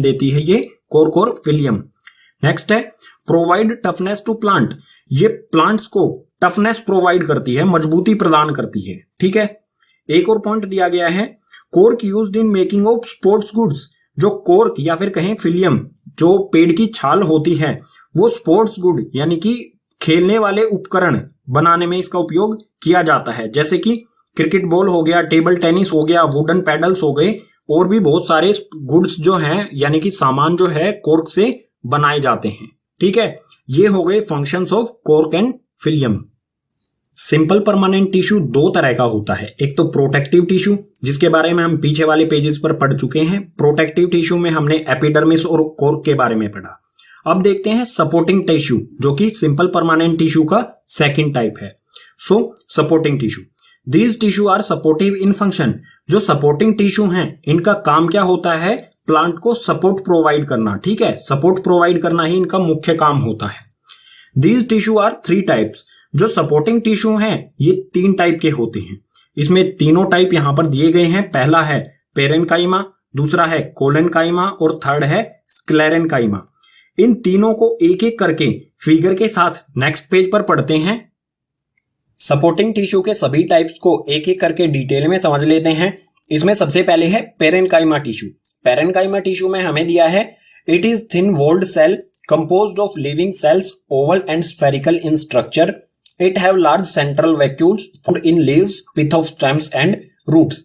देती है ये कोरकोरफिलियम। नेक्स्ट है प्रोवाइड टफनेस टू प्लांट, ये प्लांट्स को टफनेस प्रोवाइड करती है, मजबूती प्रदान करती है। ठीक है, एक और पॉइंट दिया गया है cork used in making of sports goods, जो कोर्क या फिर कहें फिलियम जो पेड़ की छाल होती है वो स्पोर्ट्स गुड यानी कि खेलने वाले उपकरण बनाने में इसका उपयोग किया जाता है, जैसे कि क्रिकेट बॉल हो गया, टेबल टेनिस हो गया, वुडन पैडल्स हो गए, और भी बहुत सारे गुड्स जो हैं यानी कि सामान जो है कोर्क से बनाए जाते हैं। ठीक है, ये हो गए functions of cork and phloem. Simple permanent tissue दो तरह का होता है, एक तो प्रोटेक्टिव टिश्यू जिसके बारे में हम पीछे वाले पेजेस पर पढ़ चुके हैं। प्रोटेक्टिव टिश्यू में हमने एपिडर्मिस और कोर्क के बारे में पढ़ा। अब देखते हैं सपोर्टिंग टिश्यू जो कि सिंपल परमानेंट टिश्यू का सेकंड टाइप है। So supporting tissue, these tissue are supportive in function, जो सपोर्टिंग टिश्यू हैं इनका काम क्या होता है, प्लांट को सपोर्ट प्रोवाइड करना। ठीक है, सपोर्ट प्रोवाइड करना ही इनका मुख्य काम होता है। These tissue are three types, जो सपोर्टिंग टिश्यू हैं ये तीन टाइप के होते हैं। इसमें तीनों टाइप यहां पर दिए गए हैं। पहला है पेरेनकाइमा, दूसरा है कोलेनकाइमा और थर्ड है स्क्लेरेनकाइमा। इन तीनों को एक एक करके फिगर के साथ नेक्स्ट पेज पर पढ़ते हैं। सपोर्टिंग टिश्यू के सभी टाइप्स को एक एक करके डिटेल में समझ लेते हैं। इसमें सबसे पहले है पेरेनकाइमा टिश्यू। पेरेनकाइमा टिश्यू में हमें दिया है it is thin walled cell composed of living cells, oval and spherical in structure. It have large central vacuoles found in leaves, pith of stems and roots.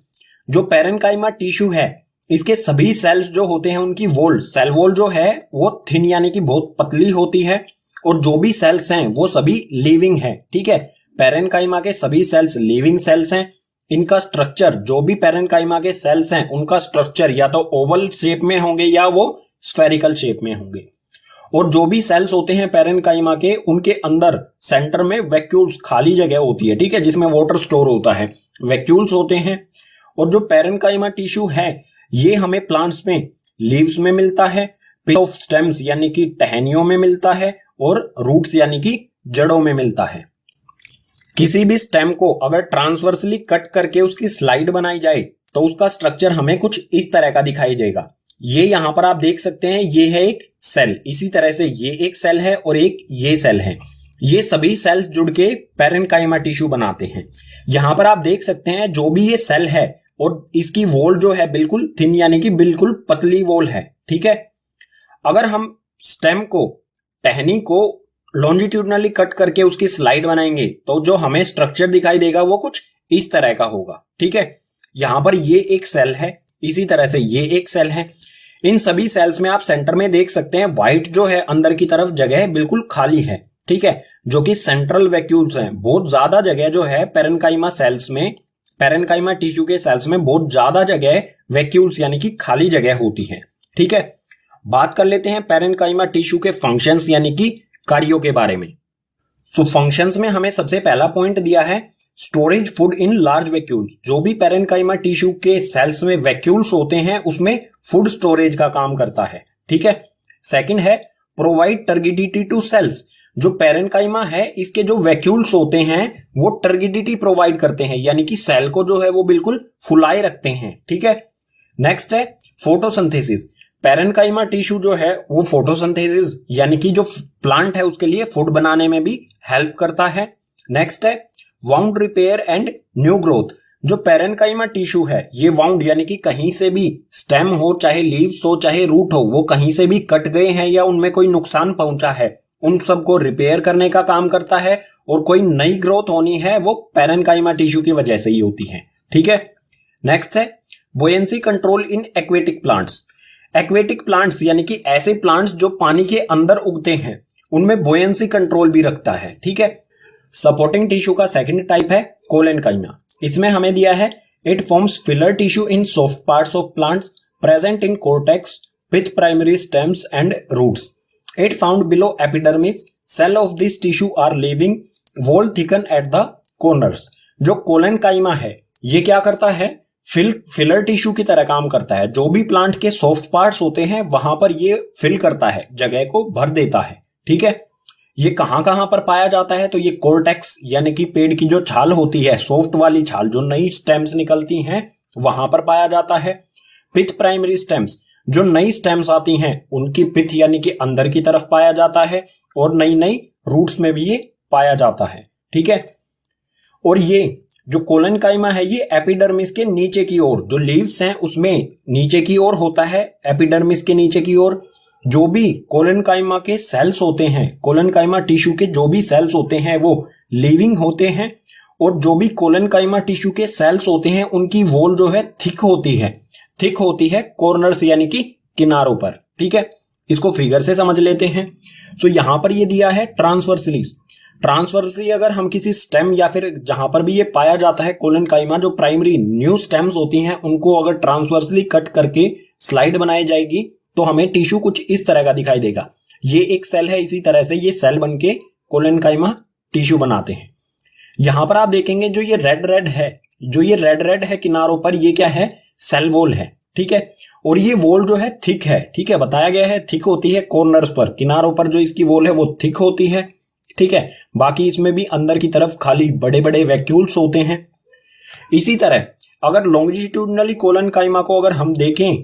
जो parenchyma tissue है इसके सभी sales जो होते हैं उनकी वॉल, सेल वॉल जो है वो थिन यानी कि बहुत पतली होती है, और जो भी सेल्स हैं वो सभी लिविंग है। ठीक है, पेरेनकाइमा के सभी सेल्स लिविंग सेल्स हैं। इनका स्ट्रक्चर, जो भी पेरेनकाइमा के सेल्स हैं उनका स्ट्रक्चर या तो ओवल शेप में होंगे या वो स्फेरिकल शेप में होंगे। और जो भी सेल्स होते हैं पेरेनकाइमा के उनके अंदर सेंटर में वैक्यूल्स, खाली जगह होती है। ठीक है, जिसमें वाटर स्टोर होता है, वैक्यूल्स होते हैं। और जो पेरेनकाइमा टिश्यू है ये हमें प्लांट्स में लीव्स में मिलता है, पिथ ऑफ स्टेम्स यानी कि टहनियों में मिलता है, और रूट्स यानी कि जड़ों में मिलता है। किसी भी स्टेम को अगर ट्रांसवर्सली कट करके उसकी स्लाइड बनाई जाए तो उसका स्ट्रक्चर हमें कुछ इस तरह का दिखाई देगा। ये यहां पर आप देख सकते हैं, ये है एक सेल, इसी तरह से ये एक सेल है और एक ये सेल है। ये सभी सेल्स जुड़ के पेरेनकाइमा टिश्यू बनाते हैं। यहां पर आप देख सकते हैं जो भी ये सेल है और इसकी वॉल जो है बिल्कुल थिन यानी कि बिल्कुल पतली वॉल है। ठीक है, अगर हम स्टेम को, टहनी को लॉन्जिट्यूडनली कट करके उसकी स्लाइड बनाएंगे तो जो हमें स्ट्रक्चर दिखाई देगा वो कुछ इस तरह का होगा। ठीक है, यहां पर ये एक सेल है, इसी तरह से ये एक सेल है। इन सभी सेल्स में आप सेंटर में देख सकते हैं व्हाइट जो है अंदर की तरफ जगह बिल्कुल खाली है। ठीक है, जो कि सेंट्रल वैक्यूल्स हैं। बहुत ज्यादा जगह जो है पेरेनकाइमा सेल्स में, पेरेनकाइमा टिश्यू के सेल्स में बहुत ज्यादा जगह वैक्यूल्स यानी कि खाली जगह होती है। ठीक है, बात कर लेते हैं पेरेनकाइमा टिश्यू के फंक्शंस यानी कि कार्यों के बारे में। तो फंक्शंस में हमें सबसे पहला पॉइंट दिया है storage food in large vacuoles. जो भी पेरेनकाइमा टिश्यू के सेल्स में वैक्यूल्स होते हैं उसमें फूड स्टोरेज का काम करता है। ठीक है, सेकंड है प्रोवाइड टर्गिडिटी टू सेल्स। जो पेरेनकाइमा है इसके जो वैक्यूल्स होते हैं वो टर्गिडिटी प्रोवाइड करते हैं, यानी कि सेल को जो है वो बिल्कुल फुलाए रखते हैं। ठीक है, नेक्स्ट है फोटोसिंथेसिस। पेरेनकाइमा टिश्यू जो है वो फोटोसिंथेसिस यानी कि जो प्लांट है उसके लिए फूड बनाने में भी हेल्प करता है। नेक्स्ट है wound repair and new growth. जो पेरेनकाइमा टिश्यू है ये वाउंड यानी कि कहीं से भी स्टेम हो, चाहे लीव्स हो, चाहे रूट हो, वो कहीं से भी कट गए हैं या उनमें कोई नुकसान पहुंचा है, उन सबको रिपेयर करने का काम करता है। और कोई नई ग्रोथ होनी है वो पेरेनकाइमा टिश्यू की वजह से ही होती है। ठीक है, नेक्स्ट है buoyancy control in aquatic plants. Aquatic plants यानी कि ऐसे प्लांट्स जो पानी के अंदर उगते हैं उनमें बुएंसी कंट्रोल भी रखता है। ठीक है, सपोर्टिंग टिश्यू का सेकंड टाइप है कोलेनकाइमा। इसमें हमें दिया है it forms filler tissue in soft parts of plants present in cortex with primary stems and roots. It found below epidermis. Cell of this tissue are living, wall thicken at the corners. जो collenchyma है ये क्या करता है, filler tissue की तरह काम करता है। जो भी प्लांट के सॉफ्ट पार्ट्स होते हैं वहां पर ये फिल करता है, जगह को भर देता है। ठीक है, ये कहां कहां पर पाया जाता है, तो ये कोर्टेक्स यानी कि पेड़ की जो छाल होती है, सॉफ्ट वाली छाल जो नई स्टेम्स निकलती हैं वहां पर पाया जाता है। विथ प्राइमरी स्टेम्स, जो नई स्टेम्स आती हैं उनकी पिथ यानी कि अंदर की तरफ पाया जाता है और नई नई रूट्स में भी ये पाया जाता है। ठीक है, और ये जो कोलेनकाइमा है ये एपिडर्मिस के नीचे की ओर, जो लीव्स हैं उसमें नीचे की ओर होता है, एपिडर्मिस के नीचे की ओर। जो भी कोलेनकाइमा के सेल्स होते हैं, कोलेनकाइमा टिश्यू के जो भी सेल्स होते हैं वो लिविंग होते हैं, और जो भी कोलेनकाइमा टिश्यू के सेल्स होते हैं उनकी वॉल जो है थिक होती है कॉर्नर्स यानी कि किनारों पर। ठीक है, इसको फिगर से समझ लेते हैं। सो यहां पर ये दिया है ट्रांसवर्सली अगर हम किसी स्टेम या फिर जहां पर भी ये पाया जाता है कोलेनकाइमा, जो प्राइमरी न्यू स्टेम्स होती हैं उनको अगर ट्रांसवर्सली कट करके स्लाइड बनाई जाएगी तो हमें टिश्यू कुछ इस तरह का दिखाई देगा। ये एक सेल है, इसी तरह से ये सेल बनके कोलेनकाइमा टिश्यू बनाते हैं। यहां पर आप देखेंगे जो ये रेड रेड है किनारों पर, ये क्या है, सेल वॉल है। ठीक है, और ये वॉल जो है थिक है। ठीक है, बताया गया है थिक होती है कॉर्नर्स पर, किनारों पर जो इसकी वॉल है वो थिक होती है। ठीक है, बाकी इसमें भी अंदर की तरफ खाली बड़े बड़े वैक्यूल्स होते हैं। इसी तरह अगर लॉन्जिट्यूडनली कोलेनकाइमा को अगर हम देखें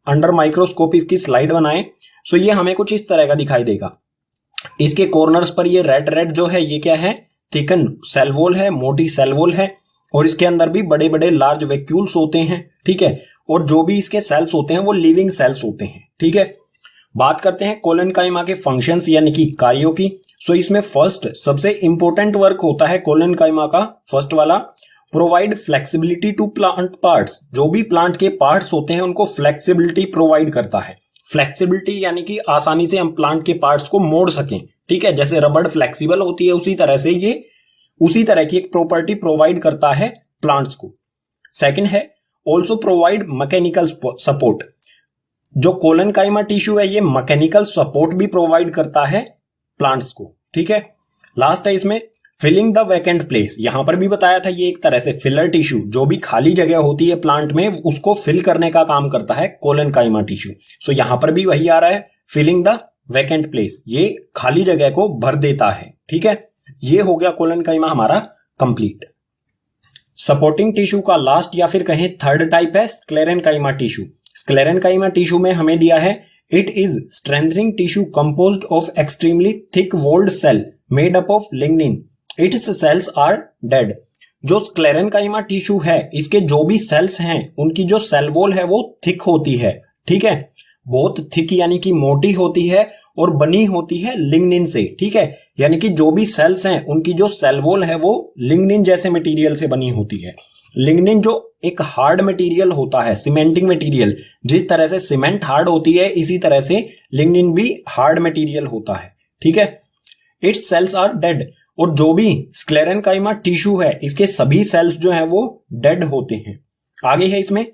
अंडर माइक्रोस्कोप, इसकी स्लाइड बनाएं, सो ये हमें कुछ इस तरह का दिखाई देगा। इसके कॉर्नर्स पर ये रेड जो है ये क्या है, थिकन सेल वॉल है, मोटी सेल वॉल है, और इसके अंदर भी बड़े बड़े लार्ज वैक्यूल्स होते हैं। ठीक है, और जो भी इसके सेल्स होते हैं वो लिविंग सेल्स होते हैं। ठीक है, बात करते हैं कोलेनकाइमा के फंक्शंस यानी कि कार्यों की। सो इसमें फर्स्ट सबसे इंपॉर्टेंट वर्क होता है कोलेनकाइमा का, फर्स्ट वाला, provide flexibility to plant parts. जो भी प्लांट के पार्ट्स होते हैं उनको फ्लेक्सिबिलिटी प्रोवाइड करता है। फ्लेक्सिबिलिटी यानी कि आसानी से हम प्लांट के पार्ट्स को मोड़ सकें। ठीक है, जैसे रबड़ फ्लेक्सिबल होती है उसी तरह से ये उसी तरह की एक प्रॉपर्टी प्रोवाइड करता है प्लांट्स को। सेकंड है ऑल्सो प्रोवाइड मैकेनिकल सपोर्ट। जो कोलेनकाइमा टिश्यू है ये मैकेनिकल सपोर्ट भी प्रोवाइड करता है प्लांट्स को। ठीक है, लास्ट है इसमें फिलिंग द वैकेंट प्लेस। यहां पर भी बताया था ये एक तरह से फिलर टिश्यू, जो भी खाली जगह होती है प्लांट में उसको फिल करने का काम करता है कोलेनकाइमा टिश्यू। सो यहां पर भी वही आ रहा है, फिलिंग द वैकेंट प्लेस, ये खाली जगह को भर देता है। ठीक है, ये हो गया कोलेनकाइमा हमारा कंप्लीट। सपोर्टिंग टिश्यू का लास्ट या फिर कहें थर्ड टाइप है स्क्लेरेनकाइमा टिश्यू। स्क्लेरेनकाइमा टिश्यू में हमें दिया है it is strengthening tissue composed of extremely thick walled cell made up of lignin, its cells are dead. जो स्क्लेरेनकाइमा टिश्यू है इसके जो भी सेल्स हैं उनकी जो सेल वॉल है वो थिक होती है। ठीक है, बहुत थिक यानी कि मोटी होती है और बनी होती है लिग्निन से। ठीक है, यानी कि जो भी सेल्स हैं उनकी जो सेल वॉल है वो लिग्निन जैसे मटेरियल से बनी होती है। लिग्निन जो एक हार्ड मटेरियल होता है, सीमेंटिंग मटेरियल, जिस तरह से सीमेंट हार्ड होती है इसी तरह से लिग्निन भी हार्ड मटेरियल होता है। ठीक है, इट्स सेल्स आर डेड। और जो भी स्क्लेरेनकाइमा टिश्यू है इसके सभी सेल्स जो है वो डेड होते हैं। आगे है इसमें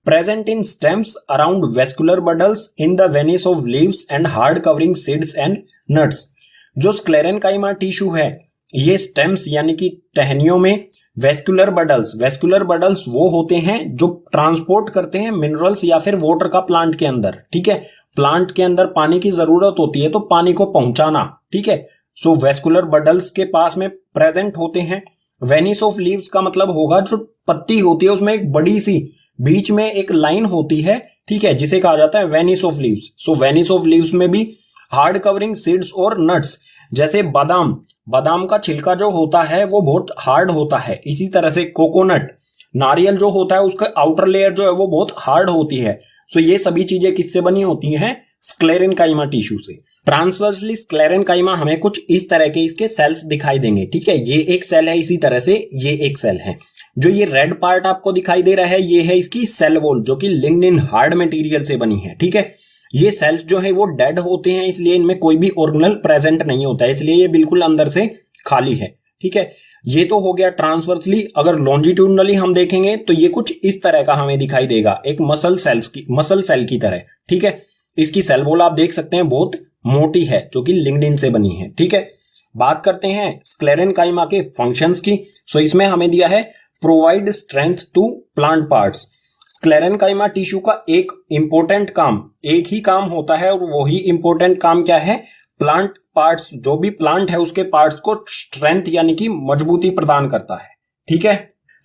present in stems around vascular bundles in the veins of leaves and hard covering seeds and nuts. जो स्क्लेरेनकाइमा टिश्यू है ये स्टेम्स यानी कि टहनियों में वेस्कुलर बडल्स वो होते हैं जो ट्रांसपोर्ट करते हैं मिनरल्स या फिर वाटर का प्लांट के अंदर। ठीक है, प्लांट के अंदर पानी की जरूरत होती है तो पानी को पहुंचाना। ठीक है, सो वेस्कुलर बडल्स के पास में प्रेजेंट होते हैं। वेनिस ऑफ लीव्स का मतलब होगा जो पत्ती होती है उसमें एक बड़ी सी बीच में एक लाइन होती है। ठीक है, जिसे कहा जाता है Venice of leaves. So Venice of leaves में भी हार्ड कवरिंग सीड्स और नट्स, जैसे बादाम का छिलका जो होता है वो बहुत हार्ड होता है। इसी तरह से कोकोनट, नारियल जो होता है उसका आउटर लेयर जो है वो बहुत हार्ड होती है। सो ये सभी चीजें किससे बनी होती हैं, स्क्लेरेनकाइमा टिश्यू से। ट्रांसवर्सली स्क्लेरेनकाइमा हमें कुछ इस तरह के इसके सेल्स दिखाई देंगे। ठीक है, ये एक सेल है, इसी तरह से ये एक सेल है। जो ये रेड पार्ट आपको दिखाई दे रहा है ये है इसकी सेल वॉल जो कि लिग्निन हार्ड मटेरियल से बनी है। ठीक है, ये सेल्स जो है वो डेड होते हैं इसलिए इनमें कोई भी ऑर्गेनल प्रेजेंट नहीं होता है, इसलिए ये बिल्कुल अंदर से खाली है। ठीक है, ये तो हो गया ट्रांसवर्सली। अगर लॉन्जिट्यूडनली हम देखेंगे तो ये कुछ इस तरह का हमें दिखाई देगा, एक मसल सेल की तरह। ठीक है, इसकी सेल वॉल आप देख सकते हैं बहुत मोटी है जो कि लिग्निन से बनी है। ठीक है, बात करते हैं स्क्लेरेनकाइमा के फंक्शंस की। सो इसमें हमें दिया है provide strength to plant parts. Sclerenchyma tissue का एक ही काम होता है और वही इंपॉर्टेंट काम क्या है, प्लांट पार्ट्स, जो भी प्लांट है उसके पार्ट्स को स्ट्रेंथ यानी कि मजबूती प्रदान करता है। ठीक है,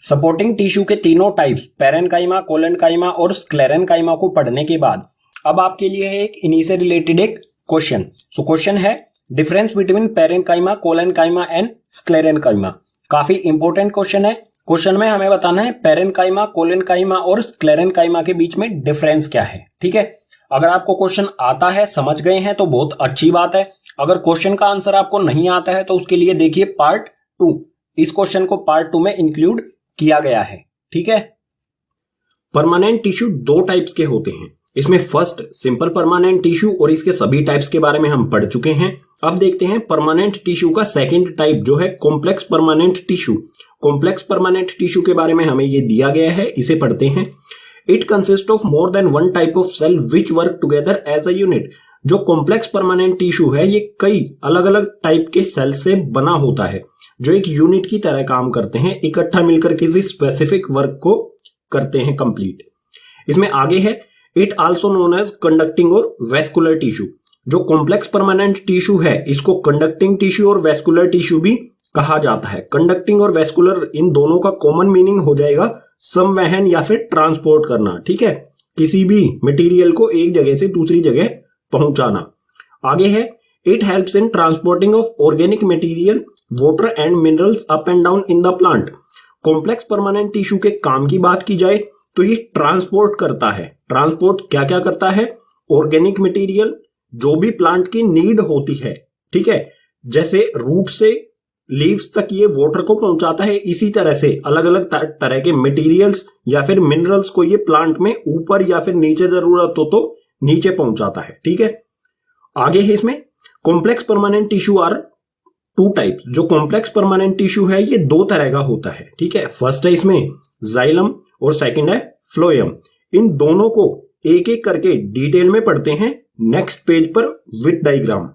सपोर्टिंग टिश्यू के तीनों टाइप्स पेरेनकाइमा, कोलेनकाइमा और स्क्लेरेनकाइमा को पढ़ने के बाद अब आपके लिए है एक इन्हीं से रिलेटेड एक क्वेश्चन। सो क्वेश्चन है difference between parenchyma, collenchyma and sclerenchyma. काफी इंपॉर्टेंट क्वेश्चन है। क्वेश्चन में हमें बताना है पेरेन्काइमा, कोलेनकाइमा और स्क्लेरेनकाइमा के बीच में डिफरेंस क्या है। ठीक है, अगर आपको क्वेश्चन आता है, समझ गए हैं तो बहुत अच्छी बात है। अगर क्वेश्चन का आंसर आपको नहीं आता है तो उसके लिए देखिए पार्ट 2, इस क्वेश्चन को पार्ट 2 में इंक्लूड किया गया है। ठीक है, परमानेंट टिश्यू दो टाइप्स के होते हैं। इसमें फर्स्ट सिंपल परमानेंट टिश्यू और इसके सभी टाइप्स के बारे में हम पढ़ चुके हैं। अब देखते हैं परमानेंट टिश्यू का सेकंड टाइप जो है complex permanent tissue. Complex permanent tissue के बारे में हमें ये दिया गया है, इसे पढ़ते हैं। It consist of more than one type of cell which work together as a unit. जो कॉम्प्लेक्स परमानेंट टिश्यू है ये कई अलग अलग टाइप के सेल से बना होता है जो एक यूनिट की तरह काम करते हैं, इकट्ठा मिलकर किसी स्पेसिफिक वर्क को करते हैं कंप्लीट। इसमें आगे है it also known as conducting और वेस्कुलर टिश्यू। जो कॉम्प्लेक्स परमानेंट टिश्यू है इसको कंडक्टिंग टिश्यू और वेस्कुलर टिश्यू भी कहा जाता है। कंडक्टिंग और वेस्कुलर इन दोनों का कॉमन मीनिंग हो जाएगा संवहन या फिर ट्रांसपोर्ट करना। ठीक है, किसी भी मटेरियल को एक जगह से दूसरी जगह पहुंचाना। आगे है it helps in transporting of organic material, water and minerals up and down in the plant. Complex permanent tissue के काम की बात की जाए तो ये ट्रांसपोर्ट करता है। ट्रांसपोर्ट क्या क्या करता है? ऑर्गेनिक मटेरियल जो भी प्लांट की नीड होती है, ठीक है, जैसे रूट से लीव्स तक ये वाटर को पहुंचाता है, इसी तरह से अलग अलग तरह के मटेरियल्स या फिर मिनरल्स को ये प्लांट में ऊपर या फिर नीचे जरूरत हो तो नीचे पहुंचाता है। ठीक है, आगे है इसमें complex permanent tissue are two types. जो कॉम्प्लेक्स परमानेंट टिश्यू है ये दो तरह का होता है। ठीक है, फर्स्ट है इसमें जाइलम और सेकंड है फ्लोएम। इन दोनों को एक एक करके डिटेल में पढ़ते हैं नेक्स्ट पेज पर with diagram.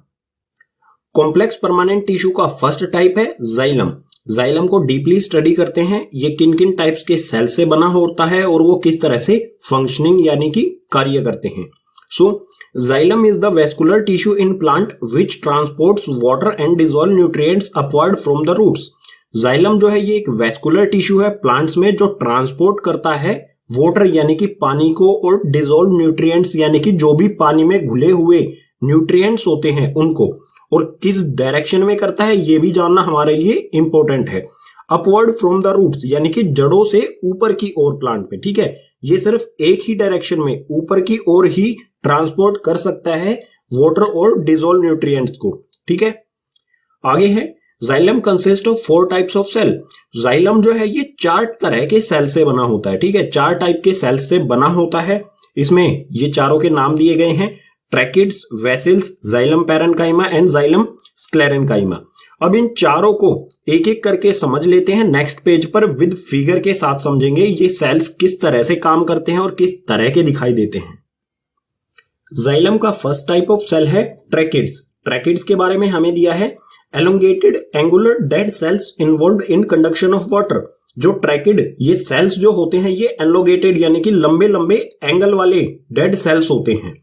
Complex permanent tissue का फर्स्ट टाइप है जाइलम। जाइलम को डीपली स्टडी करते हैं, ये किन किन टाइप्स के सेल से बना होता है और वो किस तरह से फंक्शनिंग यानी कि कार्य करते हैं। So xylem is the vascular tissue in plant which transports water and dissolve nutrients upward from the roots. Xylem जो है ये एक वेस्कुलर टिश्यू है प्लांट्स में जो ट्रांसपोर्ट करता है वाटर यानी कि पानी को और डिसॉल्व न्यूट्रिएंट्स यानी कि जो भी पानी में घुले हुए न्यूट्रिएंट्स होते हैं उनको, और किस डायरेक्शन में करता है ये भी जानना हमारे लिए इंपॉर्टेंट है। अपवर्ड फ्रॉम द रूट्स यानी कि जड़ों से ऊपर की ओर प्लांट में। ठीक है, ये सिर्फ एक ही डायरेक्शन में ऊपर की ओर ही ट्रांसपोर्ट कर सकता है वाटर और डिसॉल्व न्यूट्रिएंट्स को। ठीक है, आगे है xylem consist of 4 types of cell. Xylem जो है ये 4 तरह के सेल से बना होता है। ठीक है, 4 टाइप के सेल से बना होता है। इसमें ये चारों के नाम दिए गए हैं, tracheids, vessels, xylem parenchyma and xylem sclerenchyma. अब इन चारों को एक एक करके समझ लेते हैं नेक्स्ट पेज पर विद फिगर के साथ समझेंगे ये सेल्स किस तरह से काम करते हैं और किस तरह के दिखाई देते हैं। जाइलम का फर्स्ट टाइप ऑफ सेल है ट्रैकिड्स। ट्रैकिड्स के बारे में हमें दिया है elongated angular dead cells involved in conduction of water। जो ट्रैकिड ये सेल्स जो होते हैं ये elongated यानी कि लंबे लंबे एंगल वाले डेड सेल्स होते हैं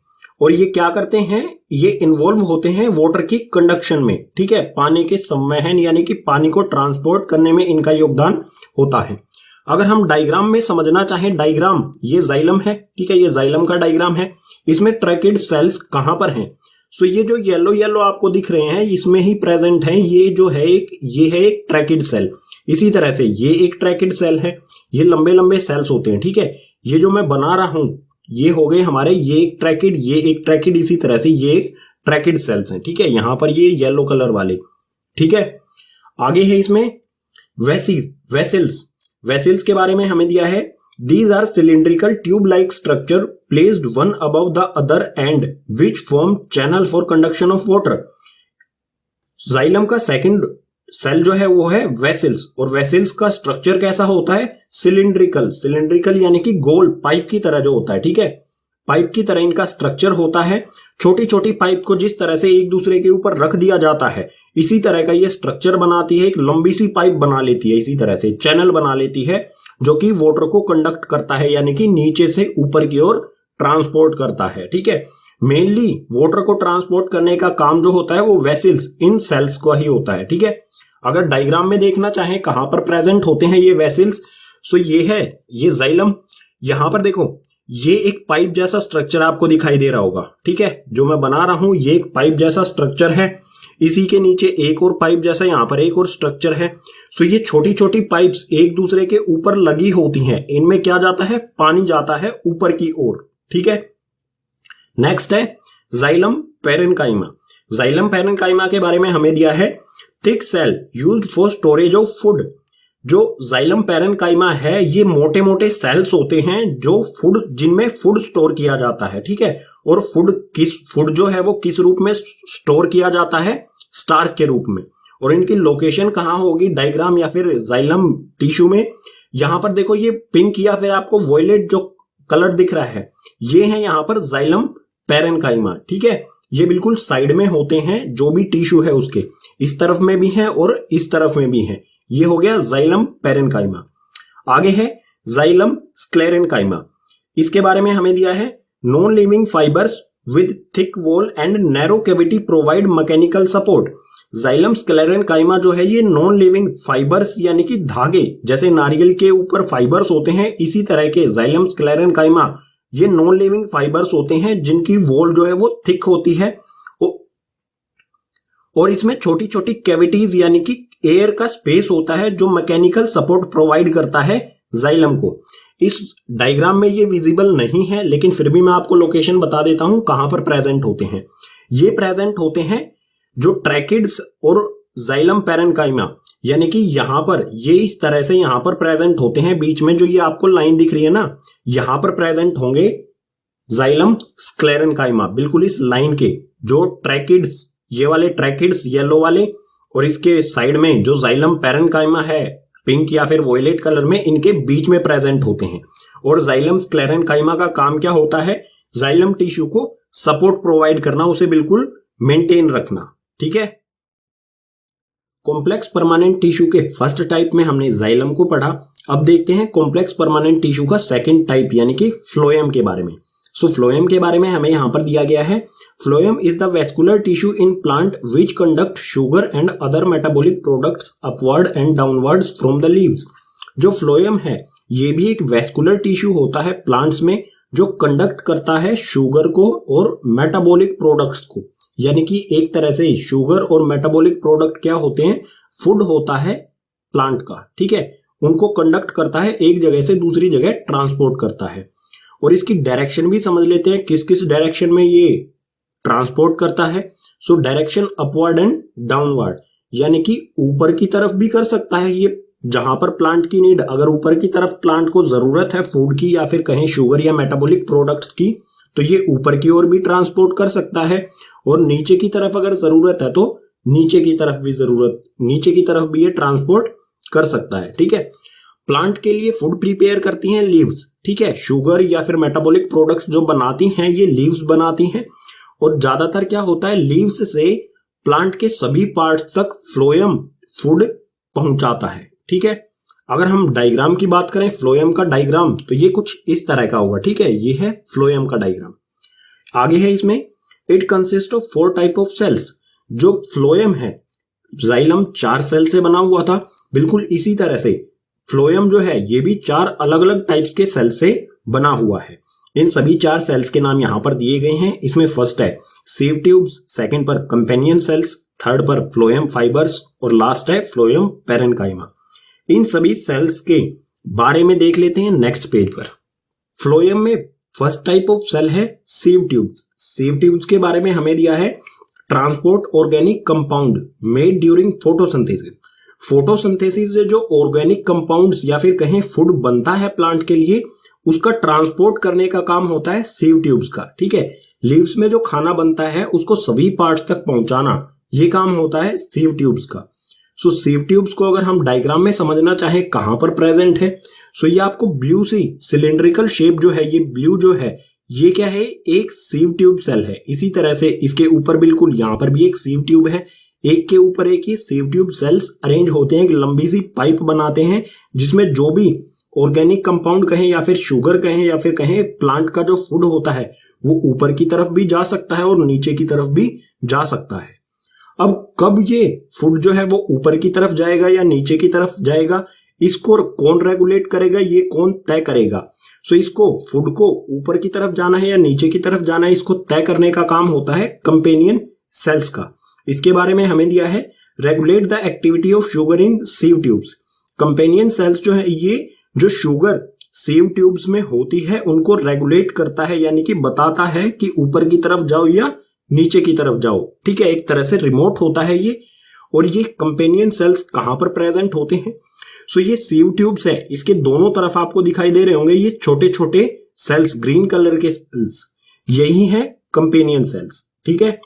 और ये क्या करते हैं, ये इन्वॉल्व होते हैं वाटर की कंडक्शन में। ठीक है, पानी के संवहन यानी कि पानी को ट्रांसपोर्ट करने में इनका योगदान होता है। अगर हम डायग्राम में समझना चाहें, डायग्राम ये जाइलम है। ठीक है, ये जाइलम का डायग्राम है। इसमें ट्रैकिड सेल्स कहां पर हैं? सो ये जो येलो येलो आपको दिख रहे हैं इसमें ही प्रेजेंट है। ये जो है ये है एक ट्रैकिड सेल। इसी तरह से ये एक ट्रैकिड सेल है। ये लंबे लंबे सेल्स होते हैं। ठीक है, ये जो मैं बना रहा हूं ये हो गए हमारे, ये एक ट्रैकिड, ये एक ट्रैकिड, इसी तरह से ये एक ट्रैकिड सेल्स हैं। ठीक है, यहां पर ये येलो कलर वाले। ठीक है, आगे है इसमें वेसिल्स। वेसिल्स के बारे में हमें दिया है These are cylindrical tube-like structure placed one above the other and which form channel for conduction of water। Xylem का सेकंड सेल जो है वो है वेसिल्स, और वेसिल्स का स्ट्रक्चर कैसा होता है? सिलिंड्रिकल। सिलिंड्रिकल यानी कि गोल पाइप की तरह जो होता है। ठीक है, पाइप की तरह इनका स्ट्रक्चर होता है। छोटी छोटी पाइप को जिस तरह से एक दूसरे के ऊपर रख दिया जाता है इसी तरह का ये स्ट्रक्चर बनाती है। एक लंबी सी पाइप बना लेती है, इसी तरह से चैनल बना लेती है जो कि वाटर को कंडक्ट करता है यानी कि नीचे से ऊपर की ओर ट्रांसपोर्ट करता है। ठीक है, मेनली वाटर को ट्रांसपोर्ट करने का काम जो होता है वो वेसिल्स इन सेल्स का ही होता है। ठीक है, अगर डायग्राम में देखना चाहें कहां पर प्रेजेंट होते हैं ये वेसिल्स, सो ये है ये जाइलम। यहां पर देखो ये एक पाइप जैसा स्ट्रक्चर आपको दिखाई दे रहा होगा, ठीक है। जो मैं बना रहा हूं ये एक पाइप जैसा स्ट्रक्चर है, इसी के नीचे एक और पाइप जैसा यहां पर एक और स्ट्रक्चर है। सो ये छोटी छोटी पाइप्स एक दूसरे के ऊपर लगी होती हैं, इनमें क्या जाता है, पानी जाता है ऊपर की ओर, ठीक है। नेक्स्ट है जाइलम पैरेन्काइमा। जाइलम पैरेन्काइमा के बारे में हमें दिया है thick cell used for storage of food. जो जाइलम पैरेन्काइमा है ये मोटे मोटे सेल्स होते हैं जो जिनमें फूड स्टोर किया जाता है, ठीक है। और फूड जो है वो किस रूप में स्टोर किया जाता है, स्टार्च के रूप में। और इनकी लोकेशन कहां होगी डायग्राम या फिर जाइलम टिश्यू में, यहां पर देखो ये पिंक या फिर आपको वॉयलेट जो कलर दिख रहा है ये है यहां पर जाइलम पैरेन्काइमा, ठीक है। ये बिल्कुल साइड में होते हैं, जो भी टिश्यू है उसके इस तरफ में भी है और इस तरफ में भी है। ये हो गया जाइलम पैरेन्काइमा। आगे है जाइलम स्क्लेरेन्काइमा। इसके बारे में हमें दिया है non living fibres with thick wall and narrow cavity provide mechanical support. Xylem sclerenchyma जो है ये नॉन लिविंग फाइबर्स यानी कि धागे, जैसे नारियल के ऊपर फाइबर्स होते हैं इसी तरह के जाइलम स्क्लेरेन्काइमा ये नॉन लिविंग फाइबर्स होते हैं जिनकी वॉल जो है वो थिक होती है और इसमें छोटी छोटी कैविटीज यानी कि एयर का स्पेस होता है जो मैकेनिकल सपोर्ट प्रोवाइड करता है जाइलम को। इस डायग्राम में ये विजिबल नहीं है लेकिन फिर भी मैं आपको लोकेशन बता देता हूं कहां पर प्रेजेंट होते हैं। ये प्रेजेंट होते हैं जो ट्रैकिड्स और जाइलम पैरेन्काइमा यानी कि यहां पर ये इस तरह से यहां पर प्रेजेंट होते हैं। बीच में जो ये आपको लाइन दिख रही है ना, यहां पर प्रेजेंट होंगे जाइलम स्क्लेरेन्काइमा, बिल्कुल इस लाइन के। जो ट्रैकिड्स, ये वाले ट्रैकिड्स येलो वाले, और इसके साइड में जो जाइलम पैरेन्काइमा है पिंक या फिर वॉयलेट कलर में, इनके बीच में प्रेजेंट होते हैं। और जाइलम स्क्लेरेन्काइमा का काम क्या होता है, जाइलम टिश्यू को सपोर्ट प्रोवाइड करना, उसे बिल्कुल मेंटेन रखना, ठीक है। कॉम्प्लेक्स परमानेंट टिश्यू के फर्स्ट टाइप में हमने जाइलम को पढ़ा। अब देखते हैं कॉम्प्लेक्स परमानेंट टिश्यू का सेकंड टाइप यानी कि फ्लोएम के बारे में। सो फ्लोएम के बारे में हमें यहां पर दिया गया है phloem is the vascular tissue in plant which conduct sugar and other metabolic products upward and downwards from the leaves. जो फ्लोएम है ये भी एक वेस्कुलर टिश्यू होता है प्लांट्स में जो कंडक्ट करता है शुगर को और मेटाबॉलिक प्रोडक्ट्स को। यानी कि एक तरह से शुगर और मेटाबॉलिक प्रोडक्ट क्या होते हैं, फूड होता है प्लांट का, ठीक है। उनको कंडक्ट करता है, एक जगह से दूसरी जगह ट्रांसपोर्ट करता है। और इसकी डायरेक्शन भी समझ लेते हैं, किस किस डायरेक्शन में ये ट्रांसपोर्ट करता है। So direction upward and downward, यानी कि ऊपर की तरफ भी कर सकता है ये, जहां पर प्लांट की नीड, अगर ऊपर की तरफ प्लांट को जरूरत है फूड की या फिर कहीं शुगर या मेटाबॉलिक प्रोडक्ट्स की, तो ये ऊपर की ओर भी ट्रांसपोर्ट कर सकता है। और नीचे की तरफ अगर जरूरत है तो नीचे की तरफ भी ये ट्रांसपोर्ट कर सकता है, ठीक है। प्लांट के लिए फूड प्रिपेयर करती हैं लीव्स, ठीक है। शुगर या फिर मेटाबॉलिक प्रोडक्ट्स जो बनाती हैं ये लीव्स बनाती हैं। और ज्यादातर क्या होता है, लीव्स से प्लांट के सभी पार्ट्स तक फ्लोएम फूड पहुंचाता है, ठीक है। अगर हम डायग्राम की बात करें, फ्लोएम का डायग्राम, तो ये कुछ इस तरह का होगा, ठीक है। ये है फ्लोएम का डायग्राम। आगे है इसमें it consist of 4 type of cells. जो फ्लोएम है जाइलम 4 सेल से बना हुआ था, बिल्कुल इसी तरह से फ्लोएम जो है ये भी 4 अलग अलग टाइप्स के सेल से बना हुआ है। इन सभी 4 सेल्स के नाम यहां पर दिए गए हैं। इसमें फर्स्ट है सीव ट्यूब्स, सेकंड पर कंपेनियन सेल्स, थर्ड पर फ्लोएम फाइबर्स और लास्ट है फ्लोएम पैरेन्काइमा। इन सभी सेल्स के बारे में देख लेते हैं नेक्स्ट पेज पर। फ्लोएम में फर्स्ट टाइप ऑफ सेल है सीव ट्यूब्स। सीव ट्यूब्स के बारे में हमें दिया है transport organic compound made during photosynthesis. Photosynthesis से जो ऑर्गेनिक कंपाउंड्स या फिर कहें फूड बनता है प्लांट के लिए, उसका ट्रांसपोर्ट करने का काम होता है सीव ट्यूब्स का, ठीक है। लीव्स में जो खाना बनता है उसको सभी पार्ट्स तक पहुंचाना, ये काम होता है सीव ट्यूब्स का। सो सीव ट्यूब्स को अगर हम डायग्राम में समझना चाहें कहां पर प्रेजेंट है, सो ये आपको ब्लू सी सिलेंड्रिकल शेप जो है, ये ब्लू जो है ये क्या है, एक सीव ट्यूब सेल है। इसी तरह से इसके ऊपर बिल्कुल यहां पर भी एक सीव ट्यूब है, एक के ऊपर एक ही सीव ट्यूब सेल्स अरेंज होते हैं, एक लंबी सी पाइप बनाते हैं जिसमें जो भी ऑर्गेनिक कंपाउंड कहें या फिर शुगर कहें या फिर कहें प्लांट का जो फूड होता है वो ऊपर की तरफ भी जा सकता है और नीचे की तरफ भी जा सकता है। अब कब ये फूड जो है वो ऊपर की तरफ जाएगा या नीचे की तरफ जाएगा, इसको कौन रेगुलेट करेगा, ये कौन तय करेगा। सो इसको फूड को ऊपर की तरफ जाना है या नीचे की तरफ जाना है, इसको तय करने का काम होता है कंपेनियन सेल्स का। इसके बारे में हमें दिया है regulate the activity of sugar in sieve tubes. Companion cells जो है ये जो शुगर सीव ट्यूब्स में होती है उनको रेगुलेट करता है, यानी कि बताता है कि ऊपर की तरफ जाओ या नीचे की तरफ जाओ। ठीक है, एक तरह से रिमोट होता है ये। और ये कंपेनियन सेल्स कहां पर प्रेजेंट होते हैं? सो ये सीव ट्यूब्स है, इसके दोनों तरफ आपको दिखाई दे रहे होंगे ये छोटे छोटे सेल्स, ग्रीन कलर के सेल्स, यही है कंपेनियन सेल्स। ठीक है,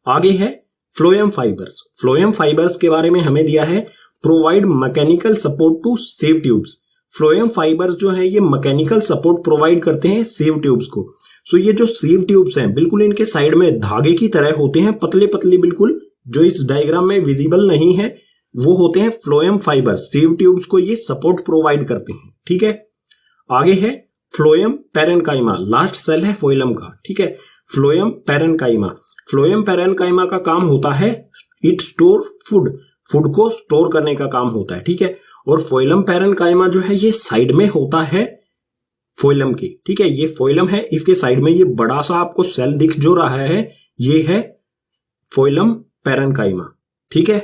आगे है फ्लोएम फाइबर्स। फ्लोएम फाइबर्स के बारे में हमें दिया है provide mechanical support to sieve tubes. Phloem fibres जो है ये मैकेनिकल सपोर्ट प्रोवाइड करते हैं सीव ट्यूब्स को। सो ये जो सीव ट्यूब्स हैं बिल्कुल इनके साइड में धागे की तरह होते हैं, पतले पतले, बिल्कुल जो इस डायग्राम में विजिबल नहीं है वो होते हैं फ्लोएम फाइबर्स। सीव ट्यूब्स को ये सपोर्ट प्रोवाइड करते हैं। ठीक है, आगे है फ्लोएम पैरेन्काइमा, लास्ट सेल है फोइलम का। ठीक है, फ्लोएम पैरेन्काइमा। फ्लोएम पैरेन्काइमा का काम होता है इट स्टोर फूड, फूड को स्टोर करने का काम होता है। ठीक है, और फोइलम पैरेन्काइमा जो है ये साइड में होता है फोइलम के। ठीक है, ये फोइलम है, इसके साइड में ये बड़ा सा आपको सेल दिख जो रहा है ये है फोइलम पैरेन्काइमा। ठीक है,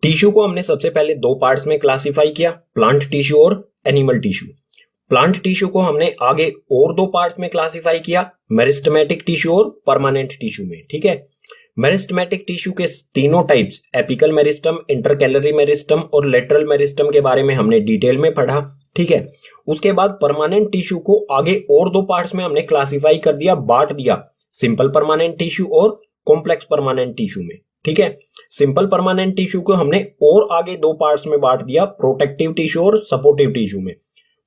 टिश्यू को हमने सबसे पहले दो पार्ट्स में क्लासिफाई किया, प्लांट टिश्यू और एनिमल टिश्यू। प्लांट टिश्यू को हमने आगे और दो पार्ट्स में क्लासिफाई किया, मेरिस्टेमेटिक टिश्यू और परमानेंट टिश्यू में। ठीक है, मेरिस्टेमेटिक टिश्यू के तीनों types, apical meristem, intercalary meristem और लेटरल मेरिस्टम के बारे में हमने डिटेल में पढ़ा। ठीक है, उसके बाद परमानेंट टिश्यू को आगे और दो पार्ट्स में हमने क्लासिफाई कर दिया, बांट दिया, सिंपल परमानेंट टिश्यू और कॉम्प्लेक्स परमानेंट टिश्यू में। ठीक है, सिंपल परमानेंट टिश्यू को हमने और आगे दो पार्ट्स में बांट दिया, प्रोटेक्टिव टिश्यू और सपोर्टिव टिश्यू में।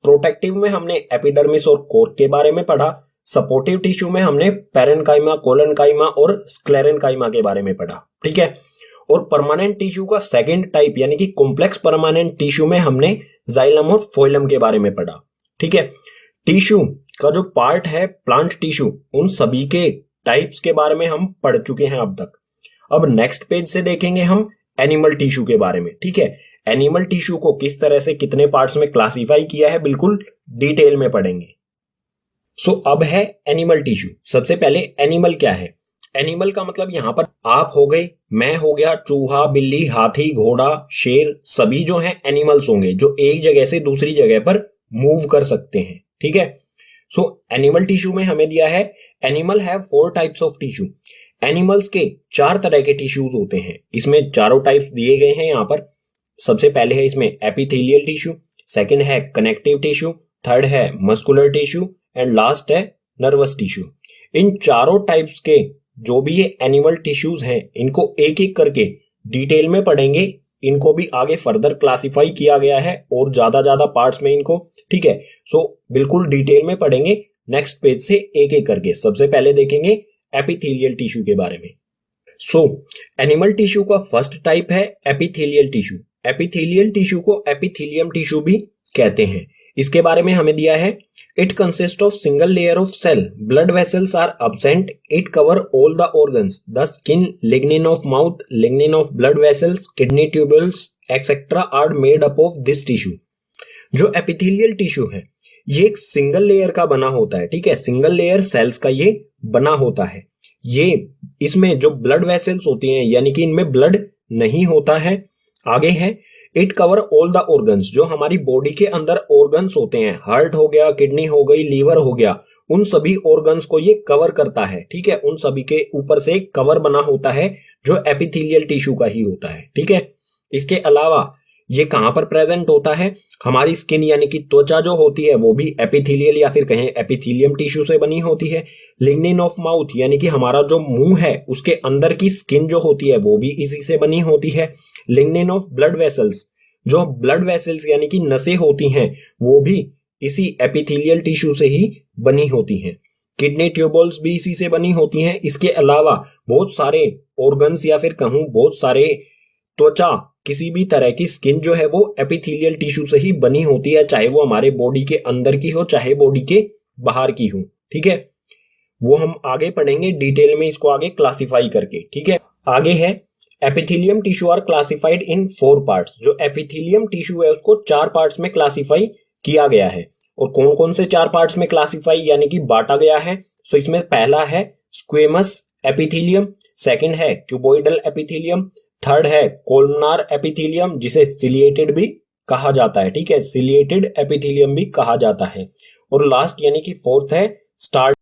प्रोटेक्टिव में हमने एपिडर्मिस और कोर के बारे में पढ़ा, सपोर्टिव टिश्यू में हमने पैरेन्काइमा, कोलेनकाइमा और स्क्लेरेन्काइमा के बारे में पढ़ा। ठीक है, और परमानेंट टिश्यू का सेकंड टाइप यानी कि कॉम्प्लेक्स परमानेंट टिश्यू में हमने जाइलम और फोइलम के बारे में पढ़ा। ठीक है, टिश्यू का जो पार्ट है प्लांट टिश्यू, उन सभी के टाइप्स के बारे में हम पढ़ चुके हैं अब तक। अब नेक्स्ट पेज से देखेंगे हम एनिमल टिश्यू के बारे में। ठीक है, एनिमल टिश्यू को किस तरह से कितने पार्ट्स में क्लासिफाई किया है बिल्कुल डिटेल में पढ़ेंगे। सो अब है एनिमल टिश्यू। सबसे पहले एनिमल क्या है? एनिमल का मतलब यहां पर आप हो गए, मैं हो गया, चूहा, बिल्ली, हाथी, घोड़ा, शेर, सभी जो है एनिमल्स होंगे जो एक जगह से दूसरी जगह पर मूव कर सकते हैं। ठीक है, सो एनिमल टिश्यू में हमें दिया है animal have 4 types of tissue. Animals के 4 तरह के टिश्यूज होते हैं, इसमें चारों टाइप्स दिए गए हैं यहाँ पर। सबसे पहले है इसमें एपिथेलियल टिश्यू, सेकंड है कनेक्टिव टिश्यू, थर्ड है मस्कुलर टिश्यू एंड लास्ट है नर्वस टिश्यू। इन चारों टाइप्स के जो भी ये एनिमल टिश्यूज हैं इनको एक एक करके डिटेल में पढ़ेंगे। इनको भी आगे फर्दर क्लासिफाई किया गया है और ज्यादा पार्ट्स में इनको। ठीक है, सो बिल्कुल डिटेल में पढ़ेंगे नेक्स्ट पेज से एक एक करके। सबसे पहले देखेंगे एपिथेलियल टिश्यू के बारे में। सो एनिमल टिश्यू का फर्स्ट टाइप है एपिथेलियल टिश्यू। एपिथेलियल टिश्यू को एपिथेलियम टिश्यू भी कहते हैं। इसके बारे में हमें दिया है it consist of single layer of cell, blood vessels are absent, it cover all the organs, the skin, lignin of mouth, lignin of blood vessels, kidney tubules etcetera are made up of this tissue. जो epithelial tissue है ये एक single layer का बना होता है। ठीक है, सिंगल लेयर सेल्स का ये बना होता है। ये इसमें जो ब्लड वेसल्स होती हैं यानी कि इनमें ब्लड नहीं होता है। आगे है it cover all the organs, जो हमारी बॉडी के अंदर ऑर्गन्स होते हैं, हार्ट हो गया, किडनी हो गई, लीवर हो गया, उन सभी ऑर्गन्स को ये कवर करता है। ठीक है, उन सभी के ऊपर से एक कवर बना होता है जो एपिथेलियल टिश्यू का ही होता है। ठीक है, इसके अलावा ये कहां पर प्रेजेंट होता है? हमारी स्किन यानी कि त्वचा जो होती है वो भी एपिथेलियल या फिर कहें एपिथेलियम टिश्यू से बनी होती है। लिग्निन ऑफ माउथ यानी कि हमारा जो मुंह है उसके अंदर की स्किन जो होती है वो भी इसी से बनी होती है। लिग्निन ऑफ ब्लड वेसल्स, जो ब्लड वेसल्स यानी कि नसें होती हैं वो भी इसी एपिथेलियल टिश्यू से ही बनी होती हैं। किडनी ट्यूबल्स भी इसी से बनी होती हैं। इसके अलावा बहुत सारे ऑर्गन्स या फिर कहूं बहुत सारे त्वचा, किसी भी तरह की स्किन जो है वो एपिथेलियल टिश्यू से ही बनी होती है, चाहे वो हमारे बॉडी के अंदर की हो चाहे बॉडी के बाहर की हो। ठीक है, वो हम आगे पढ़ेंगे डिटेल में इसको आगे क्लासिफाई करके। ठीक है, आगे है epithelium tissue are classified in 4 parts. जो एपिथेलियम टिश्यू है उसको 4 पार्ट्स में क्लासिफाई किया गया है। और कौन कौन से 4 पार्ट्स में क्लासिफाई यानी कि बांटा गया है? सो इसमें पहला है स्क्वेमस एपिथेलियम, सेकंड है क्यूबॉइडल एपिथेलियम, थर्ड है कोलमनार एपिथेलियम जिसे सिलिएटेड भी कहा जाता है, ठीक है, सिलिएटेड एपिथेलियम भी कहा जाता है, और लास्ट यानी कि फोर्थ है स्टार्च